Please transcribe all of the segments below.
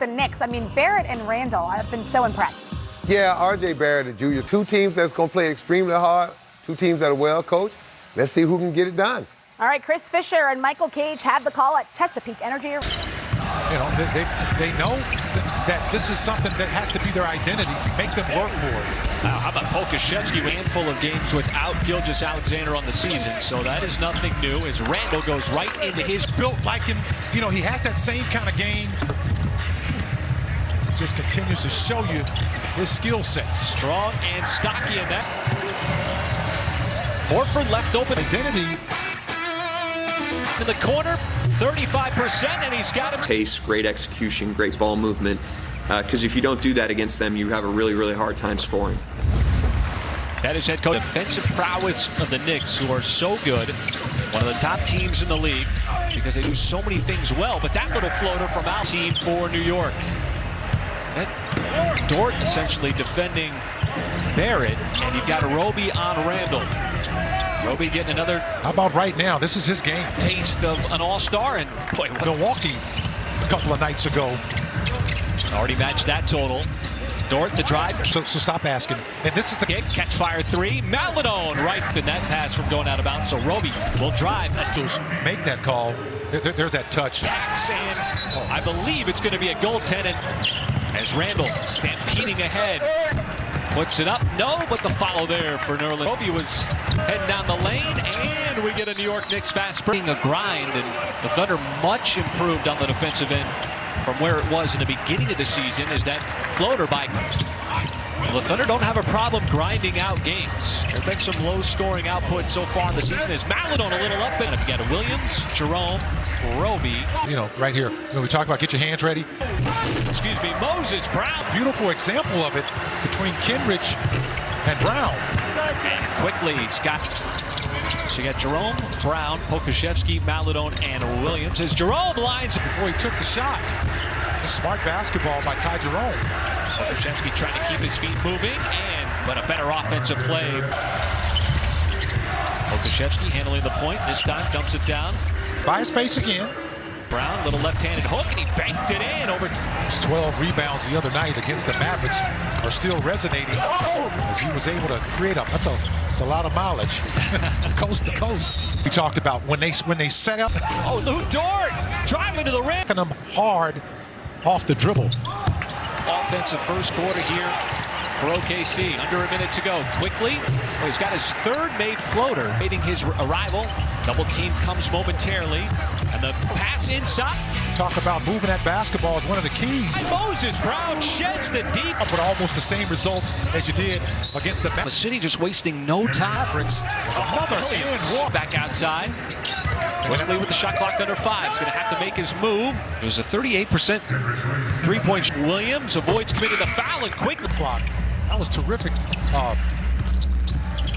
the Knicks. I mean, Barrett and Randall, I've been so impressed. Yeah, R.J. Barrett, the junior. Two teams that's going to play extremely hard, two teams that are well coached. Let's see who can get it done. All right, Chris Fisher and Michael Cage have the call at Chesapeake Energy. You know, they know that this is something that has to be their identity. Make them work for it. How about Pokusevski? A handful of games without Gilgeous-Alexander on the season, so that is nothing new as Randall goes right into his... Built like him, you know, he has that same kind of game. He just continues to show you his skill sets. Strong and stocky in that. Horford left open. Identity. In the corner, 35%, and he's got him. Pace, great execution, great ball movement. Because if you don't do that against them, you have a really, really hard time scoring. That is head coach. Defensive prowess of the Knicks, who are so good. One of the top teams in the league because they do so many things well. But that little floater from our team for New York. Dort essentially defending Barrett, and you've got Roby on Randall. Roby getting another... How about right now? This is his game. Taste of an all-star, and boy, Milwaukee a couple of nights ago. Already matched that total. Dort, the drive. So stop asking. And this is the kick, catch fire three. Maladone right in that pass from going out of bounds. So Roby will drive. Make that call. There's that touch. And I believe it's going to be a goaltending as Randall stampeding ahead. Puts it up, no, but the follow there for Nerlens. Roby was heading down the lane, and we get a New York Knicks fast break. A grind, and the Thunder much improved on the defensive end from where it was in the beginning of the season. Is that floater by... Well, the Thunder don't have a problem grinding out games. There's been some low-scoring output so far in the season. As Maladone a little up, and you got Williams, Jerome, Roby. You know, right here, when we talk about get your hands ready. Excuse me, Moses Brown. Beautiful example of it between Kenrich and Brown. And quickly, Scott. So you got Jerome, Brown, Pokusevski, Maladone, and Williams. As Jerome lines before he took the shot. A smart basketball by Ty Jerome. Pokusevski trying to keep his feet moving, but a better offensive play. Pokusevski handling the point. This time dumps it down. By his face again. Brown, little left-handed hook, and he banked it in over. His 12 rebounds the other night against the Mavericks are still resonating as he was able to create that's a lot of mileage, coast to coast. We talked about when they set up. Oh, Lou Dort driving to the rim. Them hard off the dribble. Offensive first quarter here for OKC. Under a minute to go. Quickly, he's got his third made floater. Waiting his arrival. Double team comes momentarily. And the pass inside. Talk about moving that basketball is one of the keys. And Moses Brown sheds the deep. But almost the same results as you did against the city just wasting no time. Mavericks. Another and one. Back outside. Quickly with the shot clock under 5. He's going to have to make his move. It was a 38% three-point. Williams avoids committing the foul and quickly. Clock. That was terrific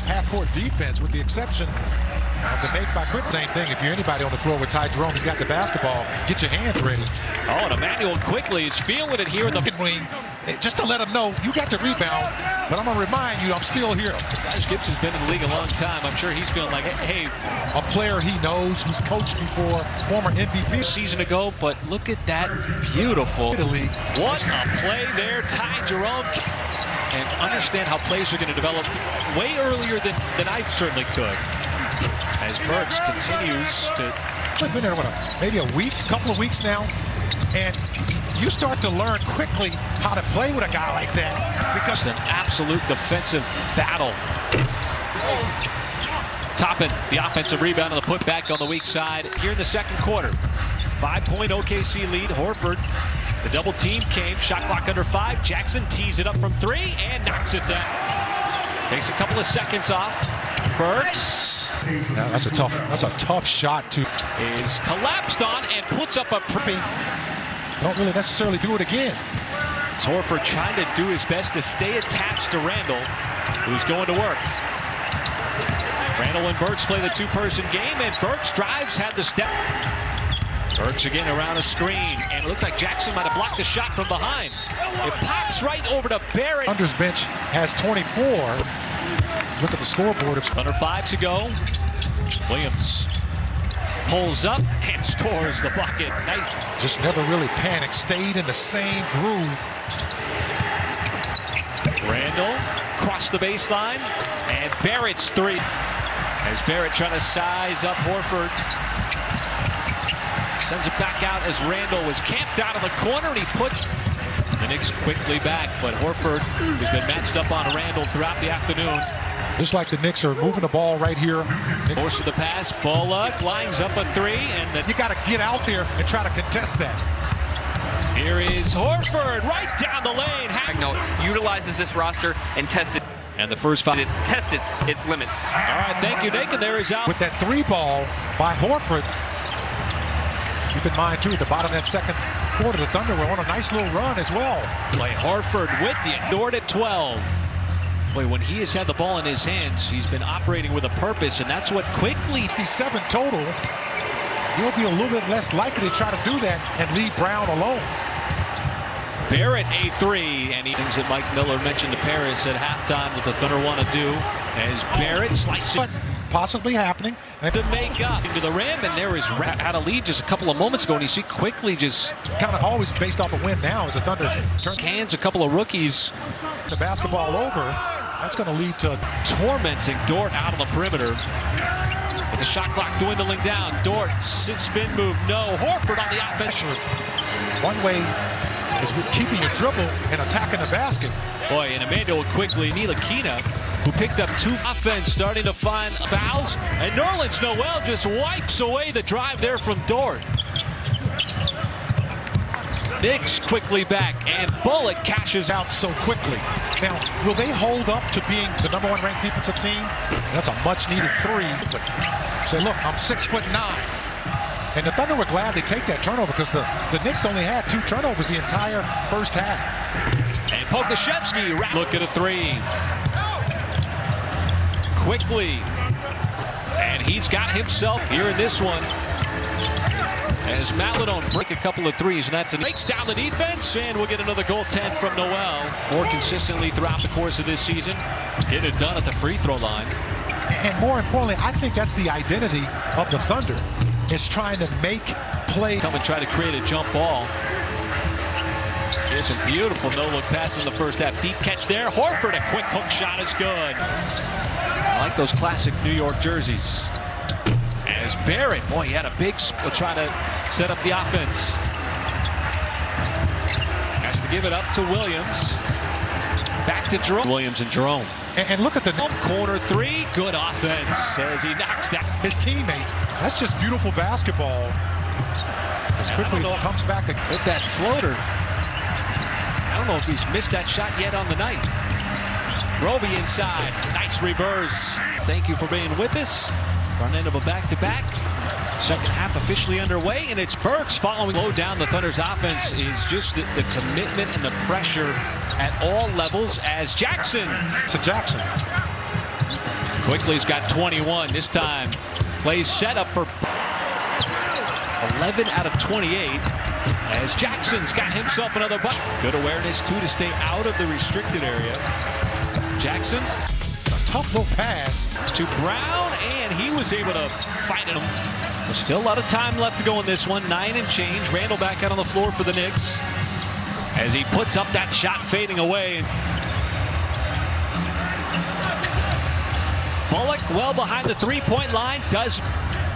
half-court defense with the exception of the make by quick. Same thing. If you're anybody on the floor with Ty Jerome, he's got the basketball. Get your hands ready. Oh, and Emmanuel quickly is feeling it here in the wing. Just to let him know, you got the rebound, but I'm going to remind you, I'm still here. Josh Gibson's been in the league a long time. I'm sure he's feeling like, hey. A player he knows, who's coached before, former MVP. A season ago, but look at that beautiful. Italy. What a play there, Ty Jerome. And understand how plays are going to develop way earlier than I certainly could. As Burks continues to... I've been there, maybe a week, couple of weeks now, and you start to learn quickly how to play with a guy like that. Because it's an absolute defensive battle. Topping the offensive rebound and the putback on the weak side here in the second quarter. 5-point OKC lead. Horford. The double team came. Shot clock under 5. Jackson tees it up from 3 and knocks it down. Takes a couple of seconds off. Burks. Yeah, that's a tough shot to. Is collapsed on and puts up a don't really necessarily do it again. It's Horford trying to do his best to stay attached to Randall, who's going to work. Randall and Burks play the two-person game, and Burks drives, had the step. Burks again around a screen, and it looked like Jackson might have blocked the shot from behind. It pops right over to Barrett. Thunder's bench has 24. Look at the scoreboard. Under 5 to go. Williams Pulls up and scores the bucket. Nice. Just never really panicked, stayed in the same groove. Randall crossed the baseline, and Barrett's three. As Barrett trying to size up Horford. Sends it back out as Randall was camped out of the corner, and he puts the Knicks quickly back, but Horford has been matched up on Randall throughout the afternoon. Just like the Knicks are moving the ball right here. Force of the pass, Bullock lines up a three, and You got to get out there and try to contest that. here is Horford right down the lane. Magno utilizes this roster and tests it. And the first foul. It tests its limits. All right, thank you, Nick, and there is out. With that three ball by Horford. Keep in mind, too, at the bottom of that second quarter, the Thunder were on a nice little run as well. Play Horford with the ignored at 12. Boy, when he has had the ball in his hands, he's been operating with a purpose, and that's what quickly. 67 total. You'll be a little bit less likely to try to do that and leave Brown alone. Barrett a three, and he things that Mike Miller mentioned to Paris at halftime that the Thunder want to do as Barrett slices. But possibly happening. To make up into the rim, and there is had a lead just a couple of moments ago, and you see quickly just Kind of always based off a win now as the Thunder turn hands a couple of rookies the basketball over. That's going to lead to tormenting Dort out of the perimeter. With the shot clock dwindling down, Dort spin move, no. Horford on the offense. one way is with keeping your dribble and attacking the basket. Boy, and Emmanuel quickly, Ntilikina, who picked up two offense, starting to find fouls, and Nerlens Noel just wipes away the drive there from Dort. Knicks quickly back, and Bullock cashes out. Out so quickly. Now, will they hold up to being the #1 ranked defensive team? That's a much-needed three. But say, look, I'm 6'9". And the Thunder were glad they take that turnover because the Knicks only had 2 turnovers the entire first half. And Pokashevsky, look at a three. Quickly. And he's got himself here in this one. As Maladon break a couple of threes, and that's an breaks down the defense, and we'll get another goaltend from Noel. More consistently throughout the course of this season. Get it done at the free throw line. And more importantly, I think that's the identity of the Thunder, is trying to make play. Come and try to create a jump ball. Here's a beautiful no-look pass in the first half. Deep catch there. Horford, a quick hook shot is good. I like those classic New York jerseys. As Barrett, boy, he had a big trying to set up the offense. Has to give it up to Williams. Back to Jerome. Williams and Jerome. And look at the Corner three, good offense as he knocks down his teammate. That's just beautiful basketball. As quickly comes back to with that floater. I don't know if he's missed that shot yet on the night. Roby inside, nice reverse. Thank you for being with us. Front end of a back-to-back. Second half officially underway, and it's Burks following low down. The Thunder's offense is just the commitment and the pressure at all levels as Jackson. to Jackson. Quickly's got 21 this time. Plays set up for 11 out of 28 as Jackson's got himself another bucket. Good awareness, too, to stay out of the restricted area. Jackson. A tough little pass To Brown, and he was able to fight him. There's still a lot of time left to go in this one. 9 and change. Randall back out on the floor for the Knicks as he puts up that shot fading away. Bullock well behind the three-point line. Does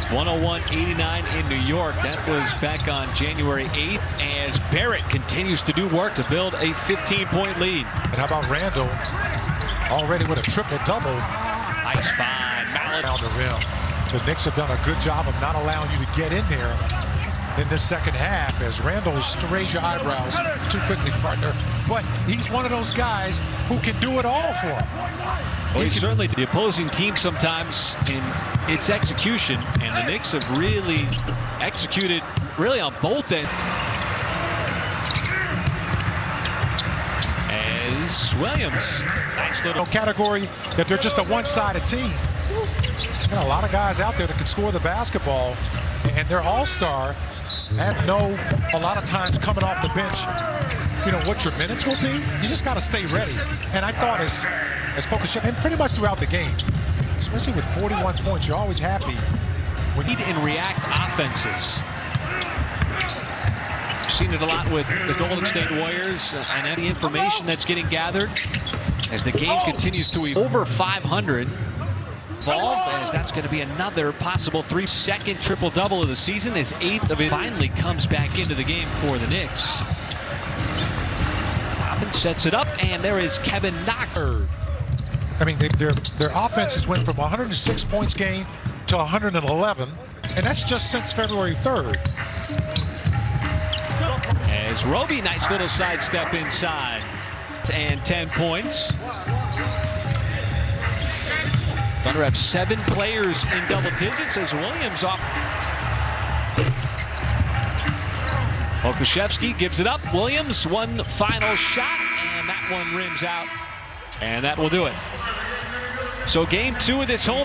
101-89 in New York. That was back on January 8th as Barrett continues to do work to build a 15-point lead. And how about Randall already with a triple-double? Nice find. Mallet Around the rim. The Knicks have done a good job of not allowing you to get in there in this second half as Randall's to raise your eyebrows too quickly, partner. But he's one of those guys who can do it all for him. Well, he's certainly the opposing team sometimes in its execution, and the Knicks have really executed really on both ends. As Williams, nice little Category that they're just a one-sided team. Got a lot of guys out there that can score the basketball, and they're all-star and know a lot of times coming off the bench, you know, what your minutes will be. You just got to stay ready. And I thought as Pokashevsky, and pretty much throughout the game, especially with 41 points, you're always happy We need and react offenses. We've seen it a lot with the Golden State Warriors and any information that's getting gathered as the game continues to evolve. Over 500. As that's going to be another possible 3-second triple-double of the season. His 8th of it finally comes back into the game for the Knicks. Dobbins sets it up, and there is Kevin Knocker. I mean, their offenses went from 106 points game to 111, and that's just since February 3rd. As Roby, nice little sidestep inside, and 10 points. Thunder have 7 players in double digits as Williams off. Okashevsky gives it up. Williams, one final shot, and that one rims out. And that will do it. So game 2 of this home